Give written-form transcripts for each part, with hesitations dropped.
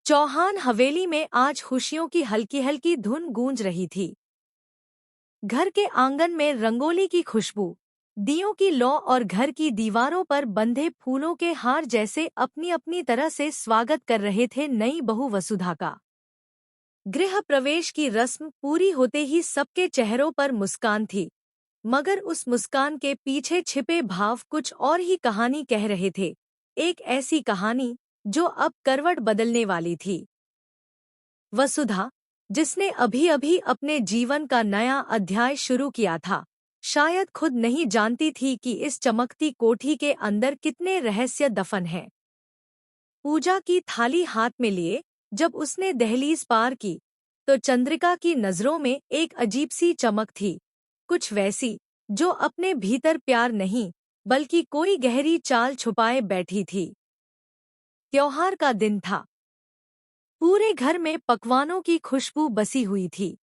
चौहान हवेली में आज खुशियों की हल्की हल्की धुन गूंज रही थी। घर के आंगन में रंगोली की खुशबू, दियों की लौ और घर की दीवारों पर बंधे फूलों के हार जैसे अपनी अपनी तरह से स्वागत कर रहे थे नई बहू वसुधा का। गृह प्रवेश की रस्म पूरी होते ही सबके चेहरों पर मुस्कान थी, मगर उस मुस्कान के पीछे छिपे भाव कुछ और ही कहानी कह रहे थे। एक ऐसी कहानी जो अब करवट बदलने वाली थी। वसुधा, जिसने अभी अभी अपने जीवन का नया अध्याय शुरू किया था, शायद खुद नहीं जानती थी कि इस चमकती कोठी के अंदर कितने रहस्य दफन हैं। पूजा की थाली हाथ में लिए जब उसने दहलीज पार की, तो चंद्रिका की नजरों में एक अजीब सी चमक थी, कुछ वैसी जो अपने भीतर प्यार नहीं बल्कि कोई गहरी चाल छुपाए बैठी थी। त्योहार का दिन था। पूरे घर में पकवानों की खुशबू बसी हुई थी।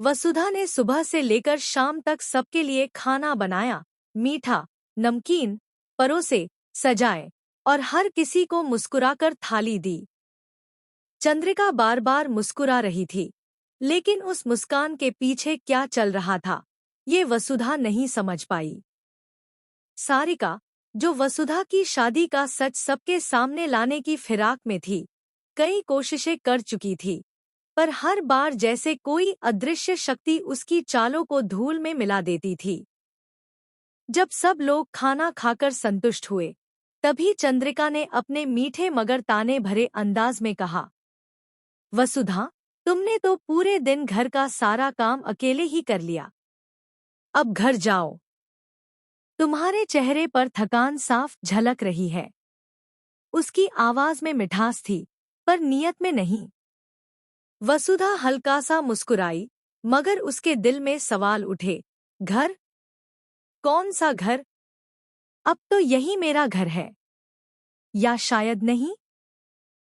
वसुधा ने सुबह से लेकर शाम तक सबके लिए खाना बनाया, मीठा, नमकीन परोसे, सजाए और हर किसी को मुस्कुराकर थाली दी। चंद्रिका बार बार मुस्कुरा रही थी, लेकिन उस मुस्कान के पीछे क्या चल रहा था, ये वसुधा नहीं समझ पाई। सारिका, जो वसुधा की शादी का सच सबके सामने लाने की फिराक में थी, कई कोशिशें कर चुकी थी, पर हर बार जैसे कोई अदृश्य शक्ति उसकी चालों को धूल में मिला देती थी। जब सब लोग खाना खाकर संतुष्ट हुए, तभी चंद्रिका ने अपने मीठे मगर ताने भरे अंदाज में कहा, वसुधा, तुमने तो पूरे दिन घर का सारा काम अकेले ही कर लिया। अब घर जाओ। तुम्हारे चेहरे पर थकान साफ झलक रही है। उसकी आवाज में मिठास थी, पर नियत में नहीं। वसुधा हल्का सा मुस्कुराई, मगर उसके दिल में सवाल उठे। घर? कौन सा घर? अब तो यही मेरा घर है। या शायद नहीं?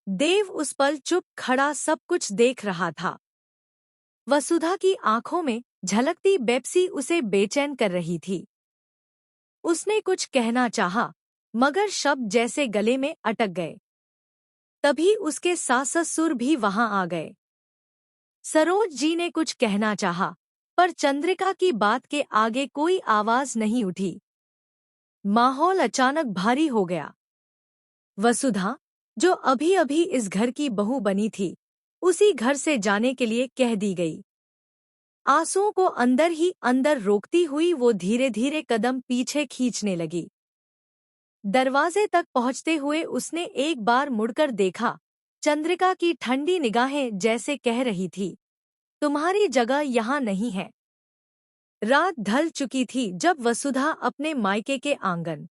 देव उस पल चुप खड़ा सब कुछ देख रहा था। वसुधा की आंखों में झलकती बेपसी उसे बेचैन कर रही थी। उसने कुछ कहना चाहा, मगर शब्द जैसे गले में अटक गए। तभी उसके सास ससुर भी वहां आ गए। सरोज जी ने कुछ कहना चाहा, पर चंद्रिका की बात के आगे कोई आवाज नहीं उठी। माहौल अचानक भारी हो गया। वसुधा, जो अभी अभी इस घर की बहू बनी थी, उसी घर से जाने के लिए कह दी गई। आंसुओं को अंदर ही अंदर रोकती हुई वो धीरे धीरे कदम पीछे खींचने लगी। दरवाजे तक पहुंचते हुए उसने एक बार मुड़कर देखा। चंद्रिका की ठंडी निगाहें जैसे कह रही थी, तुम्हारी जगह यहाँ नहीं है। रात ढल चुकी थी जब वसुधा अपने मायके के आंगन